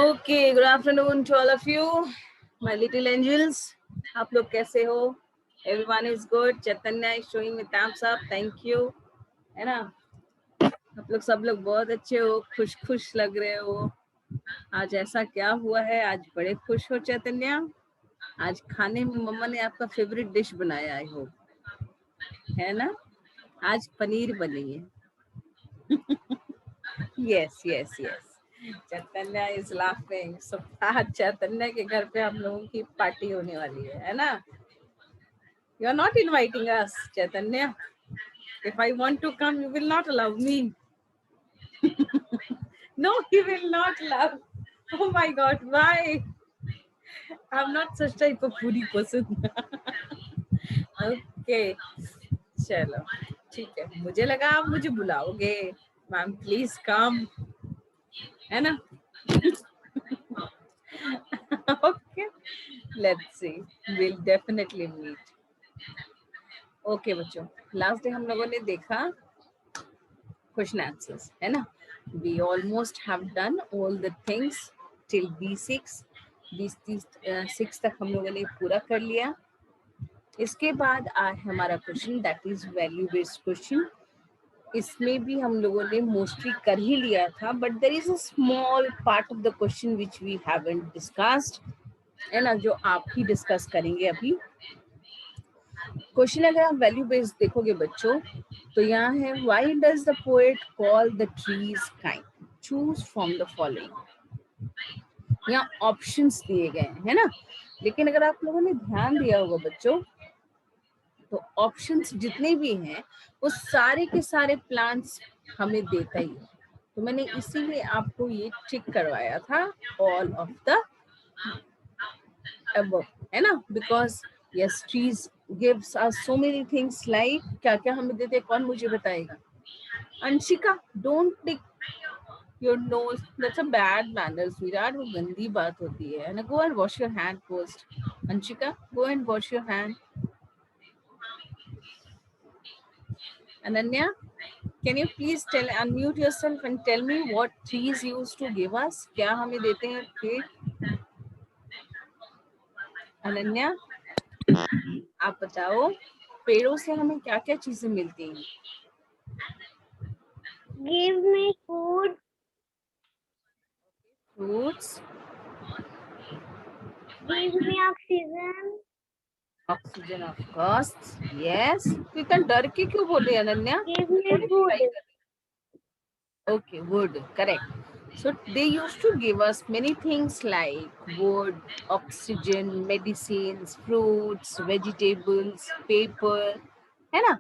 Okay, good afternoon to all of you, my little angels. आप लोग कैसे हो? Everyone is good. Chaitanya is showing me thumbs up. Thank you. है ना? आप लोग सब लोग बहुत अच्छे हो, खुश खुश लग रहे हो. आज ऐसा क्या हुआ है? आज बड़े खुश हो चैतन्या. आज खाने में मम्मा ने आपका फेवरेट डिश बनाया आई होप, है ना? आज पनीर बनी है. Yes, yes, yes. Chaitanya is laughing. So आज चैतन्या के घर पे हम लोगों की पार्टी होने वाली है ना? You are not inviting us Chaitanya. If I want to come you will not allow me. No you will not allow. Oh my God, why? I am not such type of foodie person. Okay, चलो ठीक है. मुझे लगा आप मुझे बुलाओगे. Ma'am please come, है ना? Okay, let's see. We'll definitely meet. Okay बच्चों, लास्ट डे हम लोगों ने देखा क्वेश्चन आंसर्स, है ना? We almost have done all the things till B6. B6 तक हम लोगों ने पूरा कर लिया. इसके बाद आज हमारा question that is value based question. इसमें भी हम लोगों ने मोस्टली कर ही लिया था, but there is a small part of the question which we haven't discussed, है ना, जो आप ही डिस्कस करेंगे अभी. क्वेश्चन अगर आप वैल्यू बेस्ड देखोगे बच्चों तो यहाँ है why does the poet call the trees kind, choose from the following. यहाँ ऑप्शंस दिए गए हैं, है ना? लेकिन अगर आप लोगों ने ध्यान दिया होगा बच्चों तो ऑप्शंस जितने भी हैं वो सारे के सारे प्लांट्स हमें देता ही है. तो मैंने इसीलिए आपको ये टिक करवाया था ऑल ऑफ द above, है ना? Because yes trees gives us so many things. Like क्या क्या हमें देते हैं, कौन मुझे बताएगा? Anshika, don't tick your nose, that's a bad manners. Virat, वो गंदी बात होती है ना. Go and wash your hand first. Anshika, go and wash your hand. Ananya, can you please unmute yourself and tell me what trees used to give us? क्या हमें देते हैं पेड़? अनन्या, आप बताओ पेड़ों से हमें क्या क्या चीजें मिलती हैं? Give me food. Fruits. Give me oxygen. Oxygen of course. Yes. तो इतना डर के क्यों बोल रही है Ananya? Give me wood. Okay, wood. Correct. So they used to give us many things like wood, oxygen, medicines, fruits, vegetables, paper, है ना?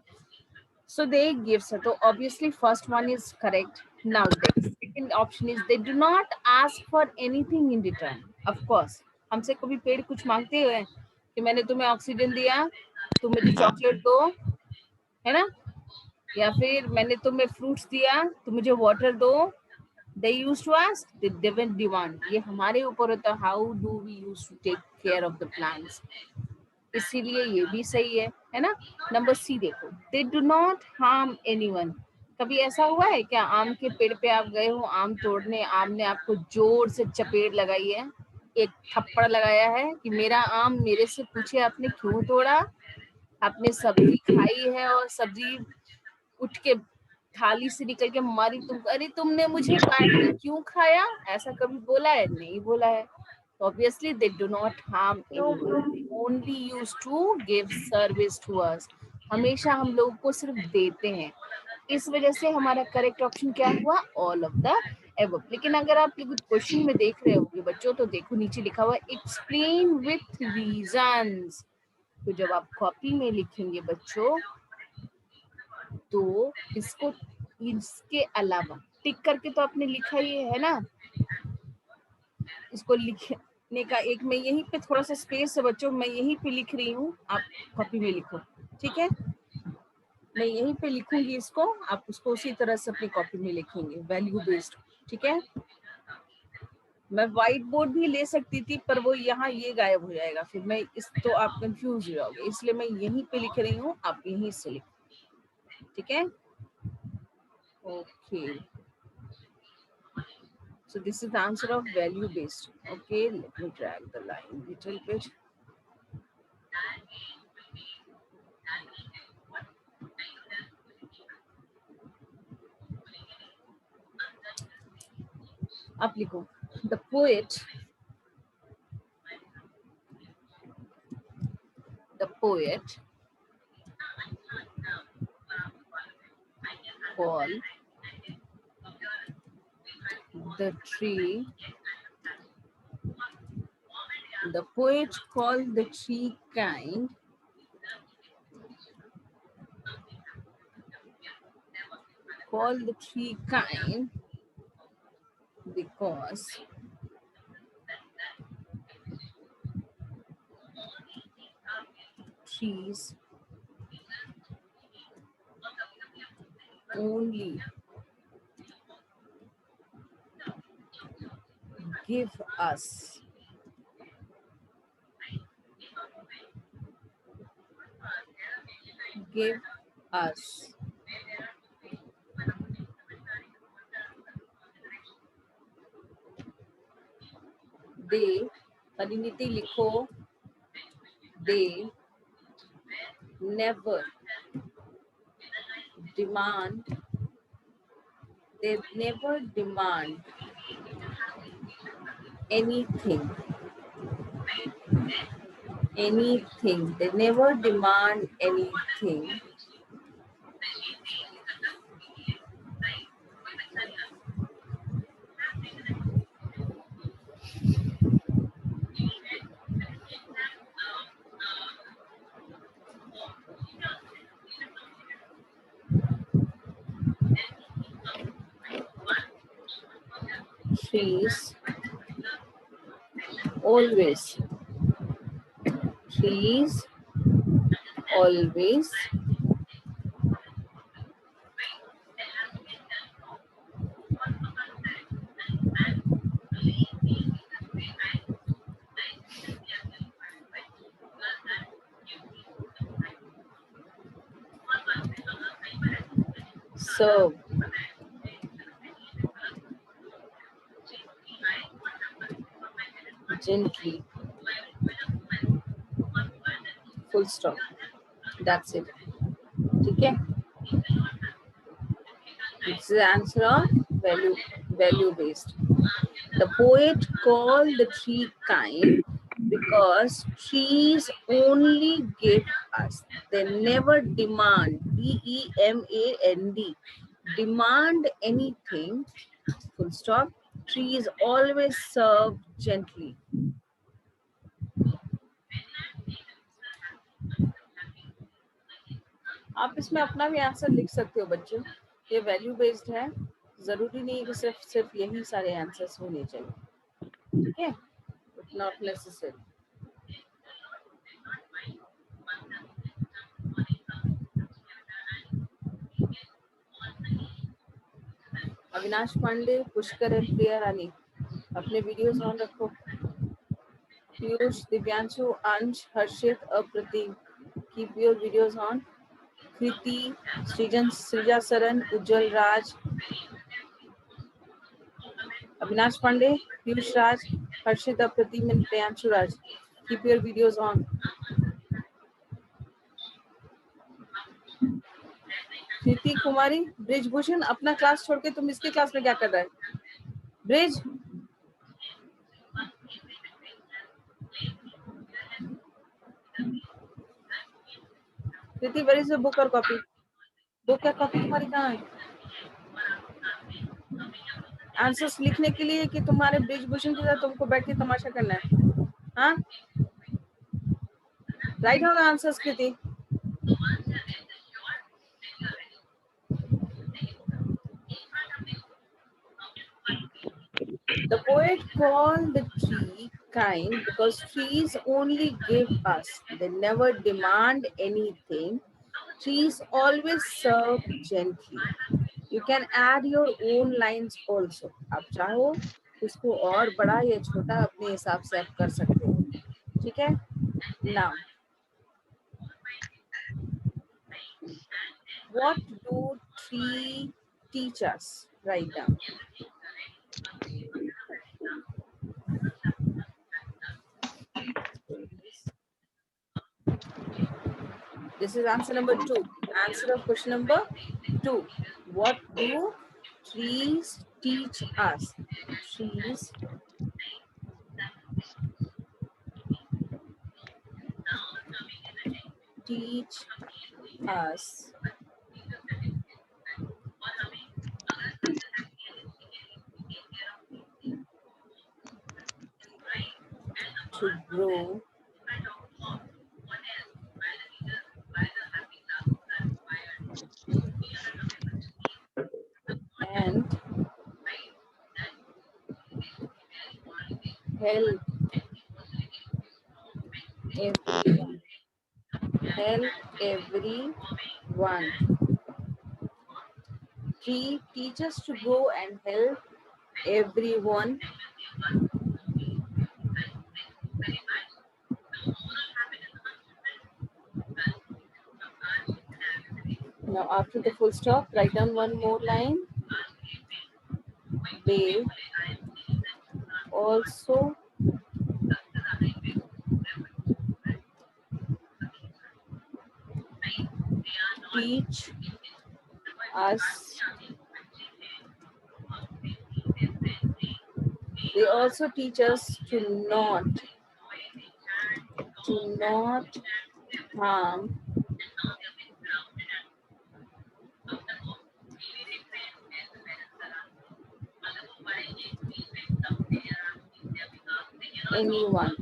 So they give. So obviously first one is correct. Now the second option is they do not ask for anything in return. Of course, हमसे कभी पेड़ कुछ मांगते हुए कि मैंने तुम्हें ऑक्सीजन दिया, तुम मुझे चॉकलेट दो, है ना? या फिर मैंने तुम्हें फ्रूट्स दिया, तुम मुझे वाटर दो. They used to ask, they didn't demand. ये हमारे ऊपर होता है, how do we used to take care of the plants. इसीलिए ये भी सही है ना? नंबर सी देखो, they do not harm anyone. कभी ऐसा हुआ है क्या आम के पेड़ पे आप गए हो आम तोड़ने, आम ने आपको जोर से चपेट लगाई है, एक थप्पड़ लगाया है कि मेरा आम मेरे से पूछे आपने क्यों तोड़ा? आपने सब्जी खाई है और सब्जी उठ के थाली से निकल के मारी, तुम अरे तुमने मुझे काट के क्यों खाया? ऐसा कभी बोला है? नहीं बोला है. Obviously they do not harm anyone. They only used to give service to us. हमेशा हम लोगों को सिर्फ देते हैं. इस वजह से हमारा करेक्ट ऑप्शन क्या हुआ? All of the above. लेकिन अगर आप क्वेश्चन में देख रहे होंगे बच्चों तो देखो नीचे लिखा हुआ एक्सप्लेन विथ रीजंस. तो जब आप कॉपी में लिखेंगे बच्चों तो इसके अलावा टिक करके तो आपने लिखा ही है ना? इसको लिखने का एक मैं यहीं पे थोड़ा सा स्पेस है बच्चों, मैं यहीं पे लिख रही हूँ, आप कॉपी में लिखो, ठीक है? मैं यहीं पे लिखूंगी इसको, आप उसको उसी तरह से अपनी कॉपी में लिखेंगे वैल्यू बेस्ड, ठीक है? मैं व्हाइट बोर्ड भी ले सकती थी पर वो यहाँ ये गायब हो जाएगा, फिर मैं इस तो आप कंफ्यूज हो जाओगे, इसलिए मैं यहीं पे लिख रही हूँ, आप यहीं से लिखो, ठीक है? Okay So this is the answer of value based. Okay, let me drag the line little bit. आप लिखो. The poet call the tree. The poet called the tree kind because trees only give us give us they Parineeti लिखो they never demand they never demand anything they never demand anything trees always trees always serve gently full stop that's it ठीक है it's the answer of value based the poet called the tree kind because trees only give us they never demand demand demand anything full stop trees always serve gently आप इसमें अपना भी answer लिख सकते हो बच्चों ये वैल्यू बेस्ड है जरूरी नहीं कि सिर्फ यही सारे आंसर्स होने चाहिए ठीक है not necessary Avinash Pandey Pushkar and Priya Rani अपने वीडियोस ऑन रखो Piyush Divyanshu Ansh Harshit Apratim keep your videos on Kriti Srijan Srija Saran Ujjwal Raj Avinash Pandey Piyush Raj Harshit Apratim and Priyanshu Raj keep your videos on Kriti Kumari Brijbhushan अपना क्लास छोड़ के तुम इसके क्लास में क्या कर रहा है Brij Kriti where is your book और कॉपी बुक या कॉपी तुम्हारी कहाँ है आंसर्स लिखने के लिए कि तुम्हारे ब्रिजभूषण के साथ तुमको बैठ के तमाशा करना है हाँ write down answers Kriti The poet called the tree kind because trees only give us. They never demand anything. Trees always serve gently. You can add your own lines also. आप चाहो इसको और बड़ा या छोटा अपने हिसाब से आप कर सकते हो ठीक है Now, what do tree teach us? Write down. This is answer number 2. Answer of question number 2. What do trees teach us? Trees teach us to grow and help everyone. Help everyone. Tree teach us to grow and help everyone. Now after the full stop, write down one more line. They also teach us. They also teach us to not harm anyone.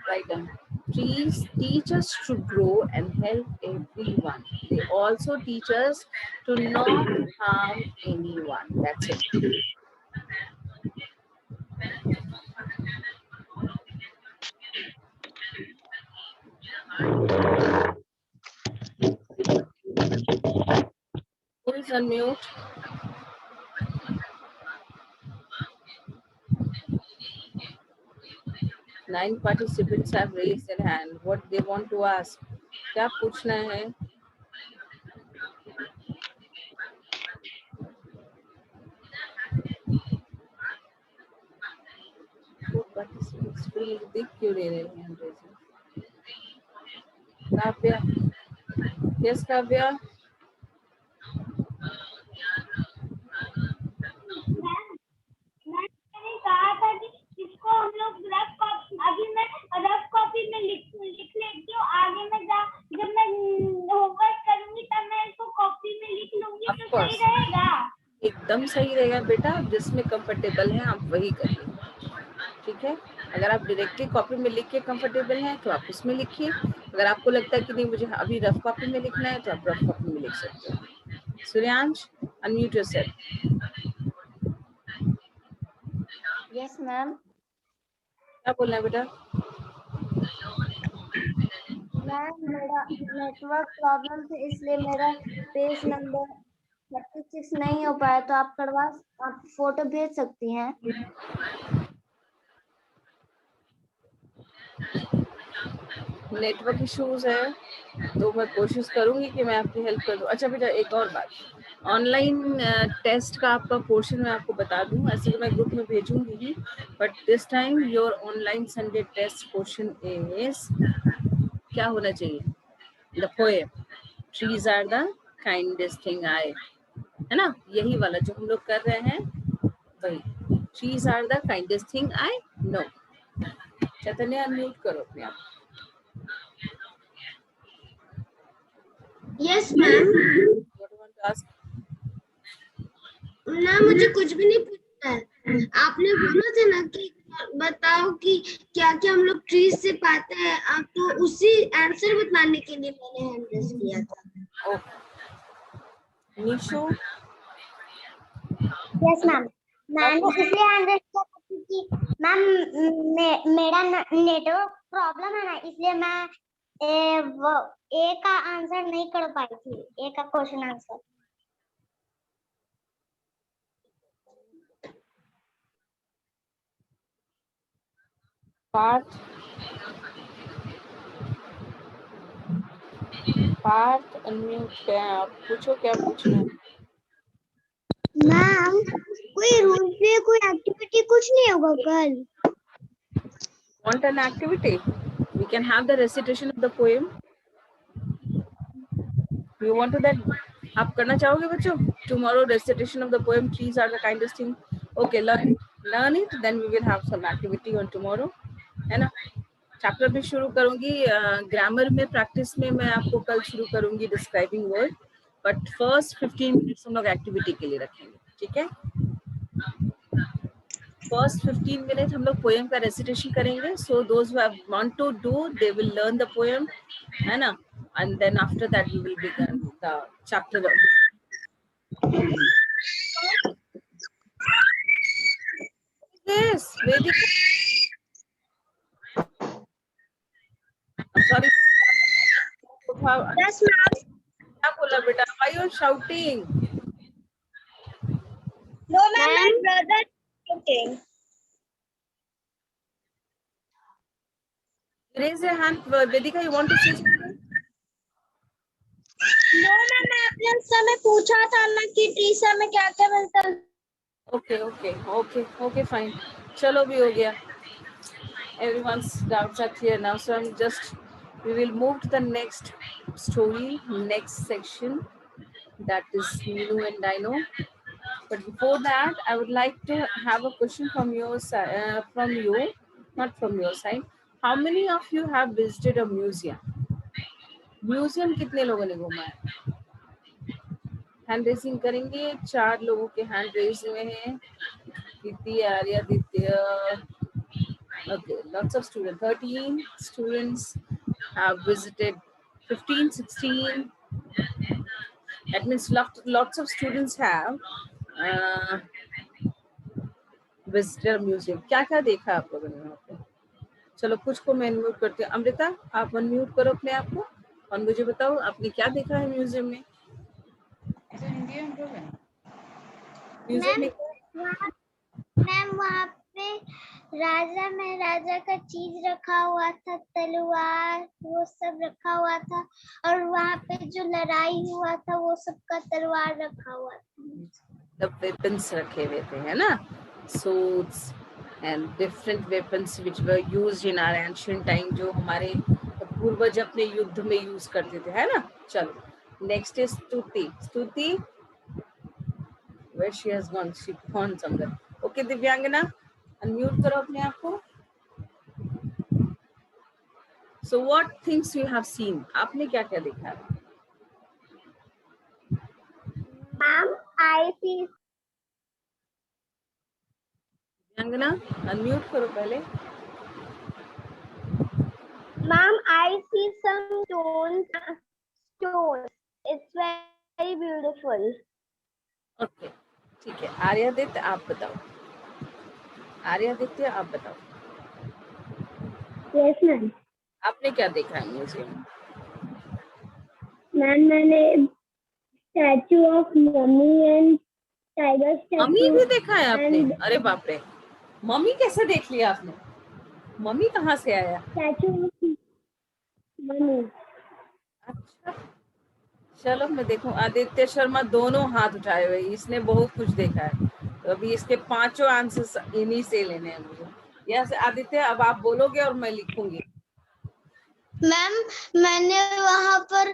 Write down. Trees teach us to grow and help everyone. They also teach us to not harm anyone. That's it. Please unmute. 9 participants have raised their hand. What they want to ask? क्या पूछना है? Participants फिर दिख क्यों नहीं रहे हैं? Kavya, yes Kavya. मैंने कहा था कि इसको हम लोग रफ कॉपी, अभी मैं रफ कॉपी में लिख लेती हूँ, आगे में जब मैं होमवर्क करूंगी तब मैं इसको कॉपी में लिख लूंगी, तो सही रहेगा? एकदम सही रहेगा बेटा, जिसमें कंफर्टेबल है आप वही करिए, ठीक है? अगर आप डायरेक्टली कॉपी में लिख के कंफर्टेबल हैं तो आप उसमें लिखिए. अगर आपको लगता है कि नहीं मुझे अभी रफ कॉपी में लिखना है तो आप रफ कॉपी में लिख सकते हो. Suryansh, unmute yourself. Yes ma'am. क्या बोलना है बेटा? मैम मेरा नेटवर्क प्रॉब्लम से इसलिए मेरा पेज नंबर 36 नहीं हो पाया, तो आप फोटो भेज सकती हैं. नेटवर्क इश्यूज है तो मैं कोशिश करूंगी कि मैं आपकी हेल्प कर दूं. अच्छा बेटा, एक और बात, ऑनलाइन टेस्ट का आपका पोर्शन मैं आपको बता दूं. ऐसे तो मैं ग्रुप में भेजूंगी ही, but this time your online Sunday test portion is क्या होना चाहिए? The poem trees are the kindest thing I, है ना? यही वाला जो हम लोग कर रहे हैं वही. Trees are the kindest thing I know. Chaitanya unmute करो अपने आप. Yes ma'am. ना मुझे कुछ भी नहीं पूछना है. आपने बोला था ना कि बताओ कि क्या क्या हम लोग ट्रीज से पाते हैं, आप तो उसी आंसर बताने के लिए मैंने हैंड रेज किया था. निशु. Yes ma'am. मैंने इसलिए हैंड रेज किया क्योंकि मैम मेरा नेटवर्क प्रॉब्लम है ना, इसलिए मैं ए का आंसर नहीं कर पाई थी, ए का क्वेश्चन आंसर. पार्थ अनम्यूट है. आप पूछो क्या पूछना है. मैम कोई रूल पे कोई एक्टिविटी कुछ नहीं होगा कल? Want an activity? We can have the recitation of the poem. You want to that? आप करना चाहोगे बच्चों? Tomorrow recitation of the poem. Trees are the kindest thing. Okay, learn it. Then we will have some activity on tomorrow. है ना? Chapter भी शुरू करूंगी grammar में प्रैक्टिस में मैं आपको कल शुरू करूंगी describing word but first 15 minutes हम लोग एक्टिविटी के लिए रखेंगे ठीक है फर्स्ट 15 मिनट हम लोग पोएम का रेसिटेशन करेंगे so those who have want to do they will learn the poem है ना and then after that we will begin the chapter yes Vedika sorry Yes, ma'am. क्या बोला बेटा why you are shouting No, ma'am. My brother is shouting. raise your hand Vedika you want to say something No, ma'am. मैं अपने उस समय पूछा था ना कि टीचर में क्या क्या मिलता है. Okay okay okay okay fine चलो भी हो गया everyone's doubts are clear now so I'm just we will move to the next story next section that is Ninu and Dino but before that I would like to have a question from your side from you not from your side how many of you have visited a museum कितने लोगों ने घूमा है hand raising करेंगे 4 लोगों के hand raise हुए हैं Kriti, Arya, Ditya. Okay, lots of students. 13 students have visited. 15, 16. That means lots of students have visited a museum. क्या क्या देखा आप लोगों ने वहाँ पे? चलो कुछ को मैं अनम्यूट करती हूँ. अमृता, आप अनम्यूट करो अपने आप को और मुझे बताओ आपने क्या देखा है म्यूजियम में? म्यूजियम में मैम वहाँ पे राजा महाराजा का चीज रखा हुआ था तलवार वो सब रखा हुआ था और वहाँ पे जो लड़ाई हुआ था वो सब का तलवार रखा हुआ था the weapons रखे हुए थे है ना swords and different weapons which were used in our ancient time जो हमारे पूर्वज अपने युद्ध में यूज करते थे है ना चलो next is स्तुति where she has gone she gone somewhere okay दिव्यांगना unmute करो अपने आप को so what things you have seen आपने क्या क्या देखा है मैम आई सी दिव्यांगना unmute करो पहले ma'am I see some stones it's very beautiful okay ठीक है आर्यादित्य आप बताओ आर्यादित्य आप बताओ yes मैम आपने क्या देखा है म्यूजियम मैम मैंने statue of mummy and tiger mummy statue भी देखा है आपने and अरे बाप रे मम्मी कैसे देख लिया आपने मम्मी कहाँ से आया स्टैचू ऑफ मम्मी अच्छा चलो मैं देखूं आदित्य शर्मा दोनों हाथ उठाए हुए इसने बहुत कुछ देखा है तो अभी इसके 5 आंसर्स इन्हीं से लेने हैं मुझे यस आदित्य अब आप बोलोगे और मैं लिखूंगी मैम मैंने वहां पर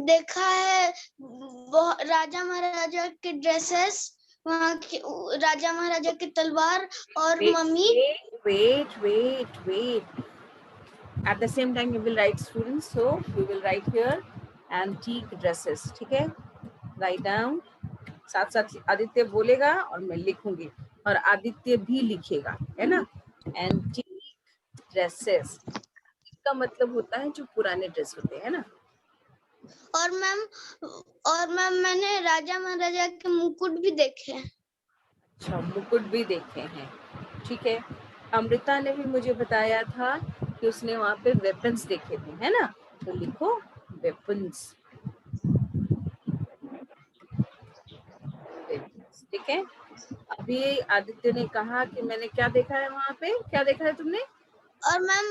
देखा है राजा महाराजा के ड्रेसेस वहाँ के राजा महाराजा की तलवार और mummy wait at the same time you will write students so we will write here antique dresses ठीक है write down साथ साथ आदित्य बोलेगा और मैं लिखूंगी और आदित्य भी लिखेगा है ना एंटीक ड्रेसेस इसका मतलब होता है जो पुराने ड्रेस होते हैं ना और मैम मैंने राजा महाराजा के मुकुट भी देखे हैं अच्छा मुकुट भी देखे हैं ठीक है अमृता ने भी मुझे बताया था कि उसने वहां पे वेपन्स देखे थे है ना तो लिखो वेपन्स ठीक है अभी आदित्य ने कहा कि मैंने क्या देखा है वहां पे क्या देखा है तुमने और मैम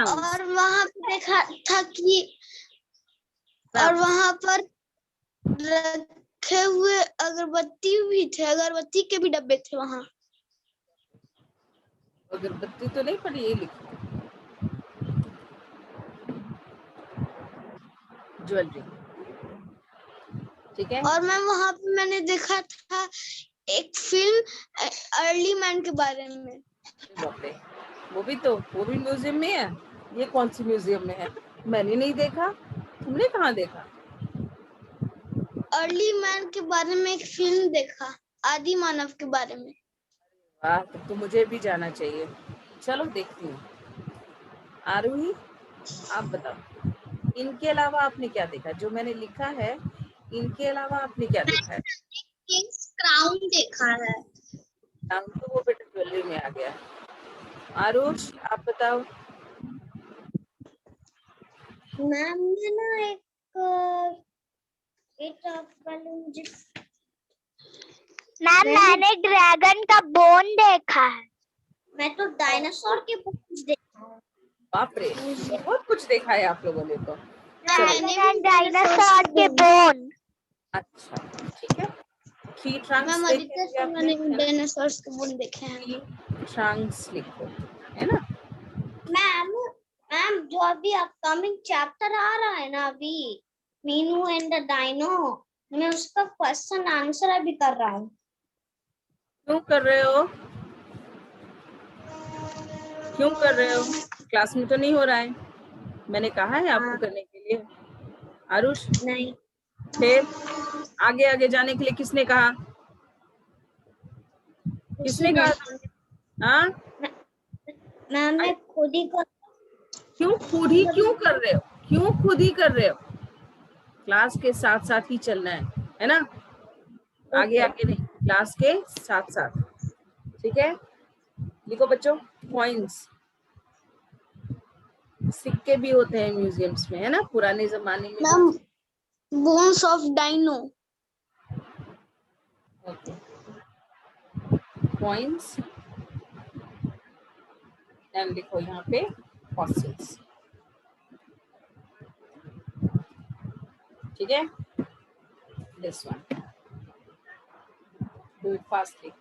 और वहां पे देखा था कि और वहां पर रखे हुए अगरबत्ती भी थे अगरबत्ती के भी डब्बे थे वहां अगरबत्ती तो नहीं, पर ये लिखो ज्वेलरी। ठीक है। और मैम वहाँ पे मैंने देखा था एक फिल्म अर्ली मैन के बारे में। बाप रे, वो भी म्यूजियम में है। ये कौन सी म्यूजियम में है? मैंने नहीं देखा। तुमने कहाँ देखा? अर्ली मैन के बारे में एक फिल्म देखा, आदि मानव के बारे में। वाह, तब तो मुझे भी जाना चाहिए। चलो देखती हूँ। आरोही, आप बताओ, इनके अलावा आपने क्या देखा? जो मैंने लिखा है, इनके अलावा आपने क्या देखा है? किंग्स क्राउन देखा है। नाम तो वो बेटा ज्वेलरी में आ गया। आरुष, आप बताओ। मैम ने ना मैम मैंने ड्रैगन का बोन देखा है। मैं तो डायनासोर के बोन्स देखा है। बाप रे, बहुत कुछ देखा है आप लोगों ने तो। चलो, मैंने डायनासोर के बोन। अच्छा, ठीक है। ट्री ट्रंक्स मैम देखे अधिकतर होंगे से आपने, मैंने है ना? डायनासोर के बोन देखे हैं। ट्री ट्रंक्स लिखो, है ना? मैम मैम जो अभी अपकमिंग चैप्टर आ रहा है ना अभी, मीनू एंड द डायनो, मैं उसका क्वेश्चन आंसर अभी कर रहा हूँ। क्यों कर रहे हो? क्यों कर रहे हो? क्लास में तो नहीं हो रहा है। मैंने कहा है आपको करने के लिए। आरुष, नहीं फिर आगे आगे जाने के लिए किसने कहा? किसने कहा तुम्हें? हाँ, मैम मैं खुद ही कर। क्यों खुद ही क्यों कर रहे हो? क्यों खुद ही कर रहे हो? क्लास के साथ साथ ही चलना है ना? आगे आगे नहीं, क्लास के साथ साथ। ठीक है। लिखो बच्चों, कॉइन्स, सिक्के भी होते हैं म्यूजियम्स में, है ना? पुराने जमाने में ma'am bones of dino. Okay, coins and लिखो यहाँ पे फॉसिल्स। ठीक है, this one, do it fastly.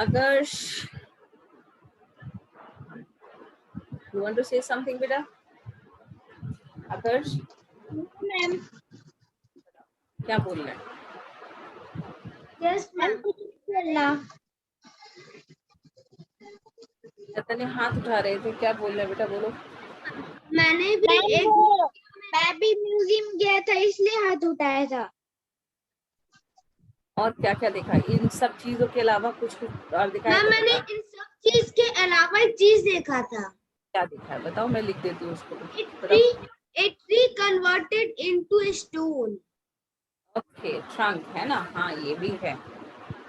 Adarsh, you want to say something बेटा? आदर्श, मैम क्या बोल रहे हैं? यस मैम कुछ बोलना। तने हाथ उठा रहे थे, क्या बोल रहे हैं बेटा? बोलो। मैंने भी मैं भी म्यूजियम गया था इसलिए हाथ उठाया था। और क्या क्या देखा इन सब चीजों के अलावा? कुछ कुछ और दिखाया मैम तो मैंने बताओ। इन सब चीज के अलावा एक चीज देखा था। क्या दिखा है बताओ, मैं लिख देती हूँ उसको। A बताओ। tree converted into a stone. Okay, trunk है ना? हाँ, ये भी है।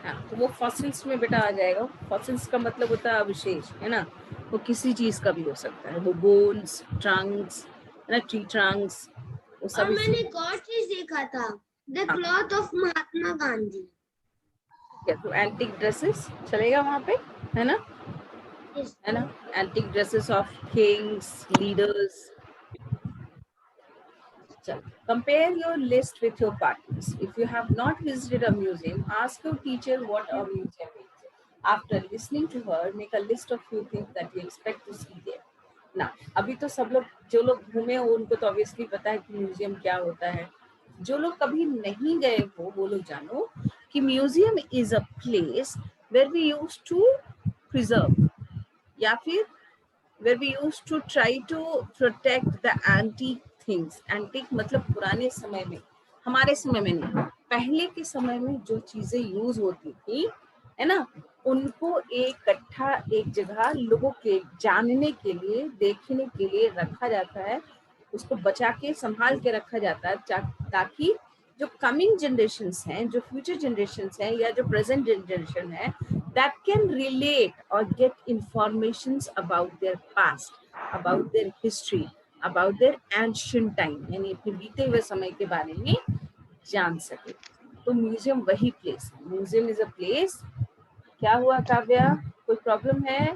हाँ, तो वो फॉसिल्स में बेटा आ जाएगा। फॉसिल्स का मतलब होता है अवशेष, है ना? वो किसी चीज का भी हो सकता है, वो बोन्स, ट्रंक्स, है ना? ट्री ट्रंक्स, वो और सब इसी। मैंने एक और चीज देखा था, द हाँ, क्लॉथ ऑफ महात्मा गांधी। क्या तो एंटिक ड्रेसेस चलेगा वहां पे, है ना? Yes. है ना? Antique dresses of Kings, leaders. So, compare your list with your partners. If you have not visited a museum, ask your teacher what a museum is. After listening to her, make a list of few things that you expect to see there. ना, अभी तो सब लोग, जो लोग घूमे हो उनको तो ऑब्वियसली पता है कि म्यूजियम क्या होता है। जो लोग कभी नहीं गए हो वो लोग जानो कि museum is a place where we use to preserve, या फिर where we used to try to protect the antique things. Antique मतलब पुराने समय में, हमारे समय में नहीं, पहले के समय में जो चीजें यूज होती थी, है ना, उनको इकट्ठा एक जगह लोगों के जानने के लिए, देखने के लिए रखा जाता है। उसको बचा के संभाल के रखा जाता है ताकि जो कमिंग जनरेशन्स हैं, जो फ्यूचर जनरेशन्स हैं, या जो प्रेजेंट जनरेशन है, that can relate or get informations about their past, about their history, about their ancient time, यानी अपने बीते हुए समय के बारे में जान सके। तो म्यूजियम वही प्लेस है। Museum is a place. क्या हुआ काव्या, कोई प्रॉब्लम है?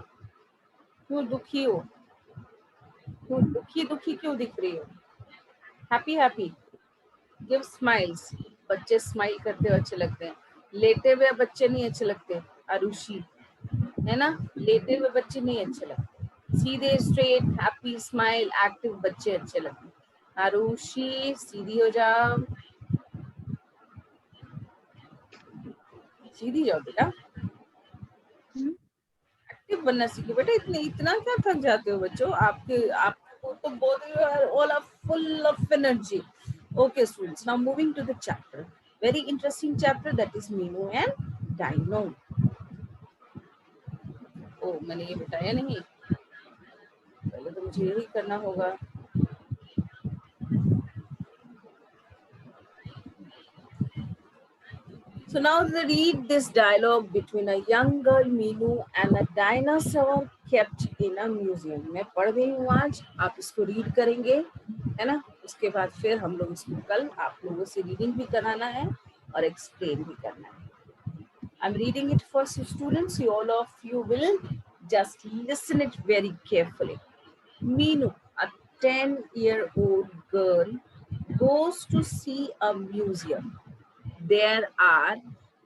क्यों दुखी हो? क्यों दुखी दुखी क्यों दिख रही हो? Happy happy, give smiles. बच्चे स्माइल करते हुए अच्छे लगते हैं, लेटे हुए बच्चे नहीं अच्छे लगते। आरुषि, है ना, लेटे हुए बच्चे नहीं अच्छे लगते, सीधे स्ट्रेट हैप्पी स्माइल एक्टिव बच्चे अच्छे लगते। आरुषि सीधी हो जाओ, सीधी जाओ बेटा, एक्टिव बनना सीखो बेटा। इतना क्या थक जाते हो बच्चों, आपको तो बहुत all are full of energy. Okay, students, now moving to the chapter. Very interesting chapter, that is Minu and Dino. ओ मैंने ये बताया नहीं, पहले तो मुझे यही करना होगा। So now read this dialogue between a young girl Minu and a dinosaur kept in a museum. मैं पढ़ रही हूँ आज, आप इसको रीड करेंगे, है ना। उसके बाद फिर हम लोग इसको कल आप लोगों से रीडिंग भी कराना है और एक्सप्लेन भी करना है। I'm reading it for students. You all of you will just listen it very carefully. Minu, a 10-year-old girl, goes to see a museum. There are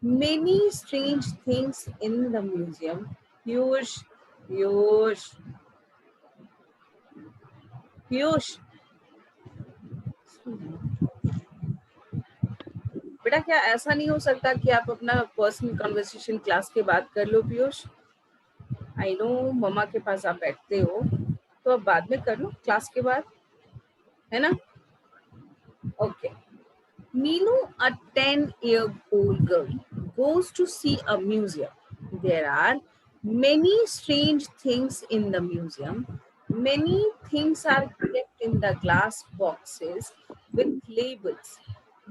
many strange things in the museum. Piyush, Piyush, Piyush. बेटा क्या ऐसा नहीं हो सकता कि आप अपना personal conversation class के बाद कर लो पीयूष? आई नो मम्मा के पास आप बैठते हो, तो अब बाद में कर लो क्लास के बाद, है ना। Okay. Minu, a 10-year-old girl, goes to see a museum. There are many strange things in the museum. Many things are kept in the glass boxes with labels.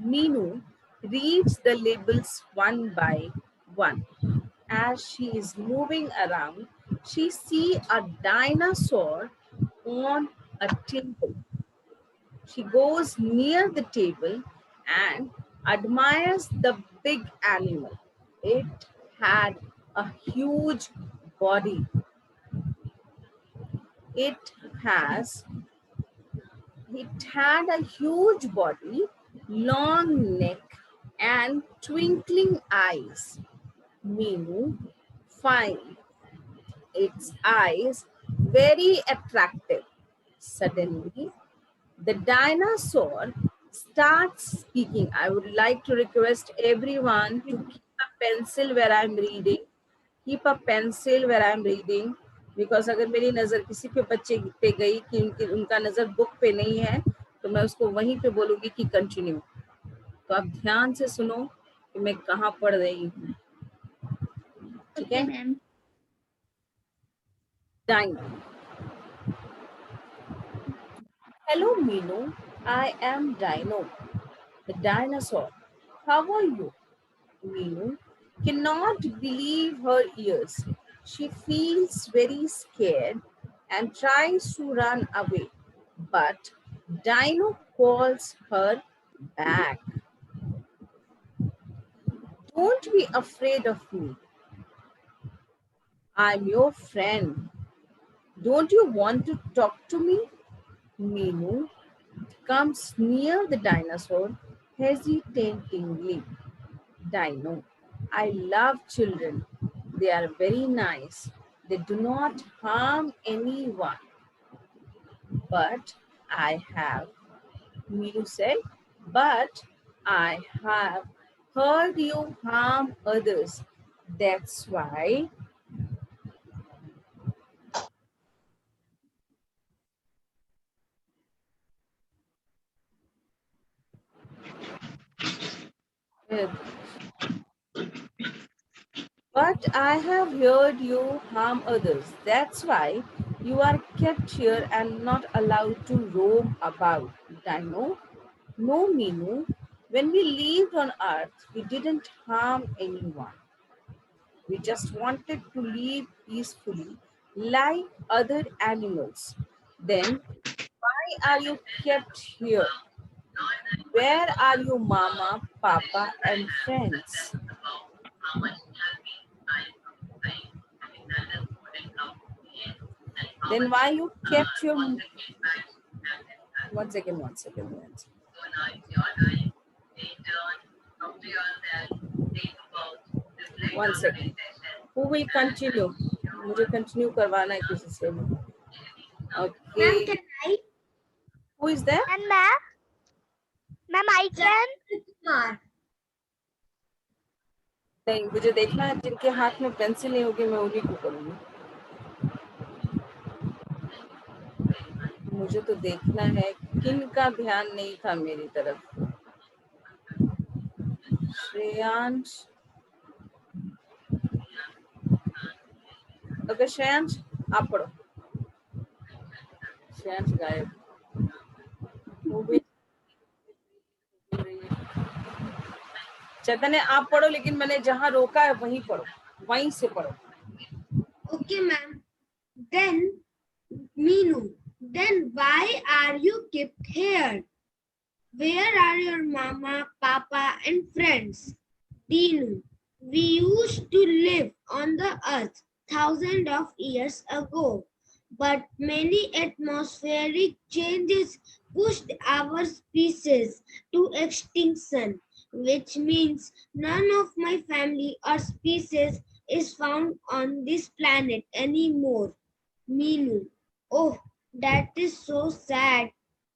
Minu reads the labels one by one. As she is moving around, she sees a dinosaur on a table. She goes near the table and admires the big animal. It had a huge body. It has it had a huge body, long neck, and twinkling eyes. Minu finds its eyes very attractive. Suddenly, the dinosaur starts speaking. I would like to request everyone to keep a pencil where I'm reading. Keep a pencil where I'm reading. Because अगर मेरी नज़र किसी पे बच्चे पे गई कि उनका नज़र बुक पे नहीं है, तो मैं उसको वहीं पे बोलूँगी कि कंटिन्यू। तो आप ध्यान से सुनो कि मैं कहाँ पढ़ रही हूँ, ठीक है? Ma'am. Dino. Hello, Minu. I am Dino, the dinosaur. How are you? Minu cannot believe her ears. She feels very scared and tries to run away. But Dino calls her back. Don't be afraid of me. I'm your friend. Don't you want to talk to me? Minu comes near the dinosaur hesitatingly. Dino, I love children. They are very nice. They do not harm anyone. But I have, Minu said, but I have heard you harm others. That's why But I have heard you harm others. That's why you are kept here and not allowed to roam about. Dino, no, Minu. When we lived on Earth, we didn't harm anyone. We just wanted to live peacefully like other animals. Then, why are you kept here? Where are your mama, papa, and friends? Then why you kept your... One second. One second. Who will continue? मुझे continue करवाना है किसी से भी. Okay. Ma'am, can I? Who is there? And ma'am, I can. Kumar. नहीं, मुझे देखना है जिनके हाथ में पेंसिल नहीं होगी मैं उन्हीं को करूँगी. मुझे तो देखना है किन का ध्यान नहीं था मेरी तरफ. श्रेयांश. ओके श्रेयांश आप पढ़ो. श्रेयांश गायब. चैतन्य आप पढ़ो, लेकिन मैंने जहाँ रोका है वहीं पढ़ो, वहीं से पढ़ो. Okay, ma'am. Then, Meenu, then why are you kept here? Where are your mama, papa, and friends? Dinu, we used to live on the earth thousands of years ago, but many atmospheric changes pushed our species to extinction, which means none of my family or species is found on this planet anymore. Meenu, oh, that is so sad.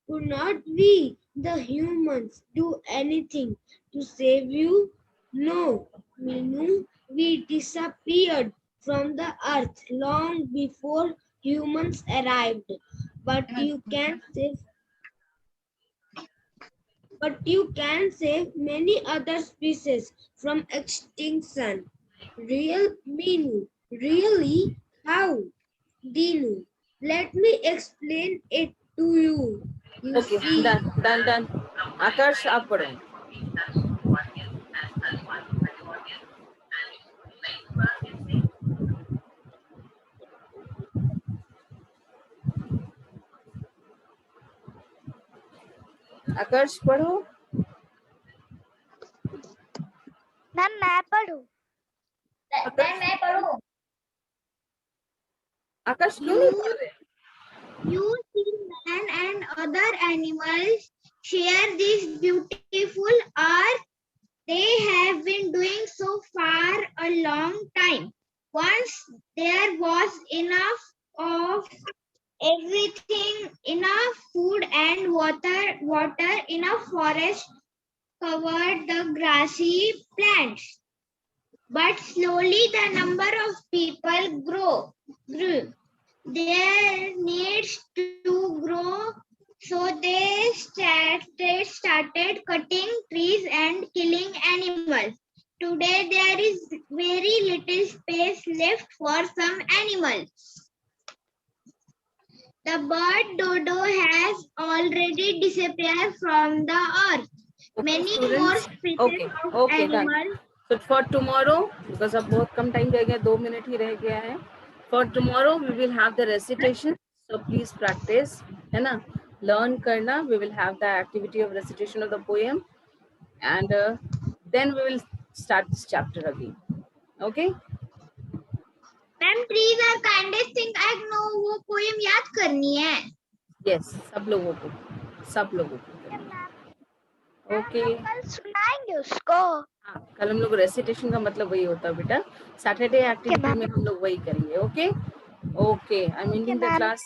Could not we, the humans, do anything to save you? No, Meenu, we disappeared from the earth long before humans arrived. But you can save many other species from extinction. Real Meenu, really? How? Dinu, let me explain it to you. You okay see, done. Akash आप पढ़ो. आकाश पढ़ो. Ma'am मैं पढ़ूं. मैं पढ़ूं. आकाश क्यों नहीं पढ़ रहे? you see man and other animals share this beautiful earth. They have been doing so for a long time. Once there was enough of everything, enough food and water, enough forest covered the grassy plants. But slowly the number of people grew. Their needs to grow, so they started cutting trees and killing animals. Today there is very little space left for some animals. The bird dodo has already disappeared from the earth. Many more species of Okay, done. animals. So for tomorrow, because अब बहुत कम time रह गया, 2 minute ही रह गया है. For tomorrow we will have the recitation. So please practice, है ना? Learn करना. We will have the activity of recitation of the poem, and then we will start this chapter again. Okay? Ma'am, trees are kindest thing I know. वो poem याद करनी है. Yes, सब लोगों को. Okay. कल सुनाएंगे उसको. हाँ, कल हम लोग रेसिटेशन का मतलब वही होता है बेटा. सैटरडे एक्टिविटी में हम लोग वही करेंगे. Okay. I am ending the class.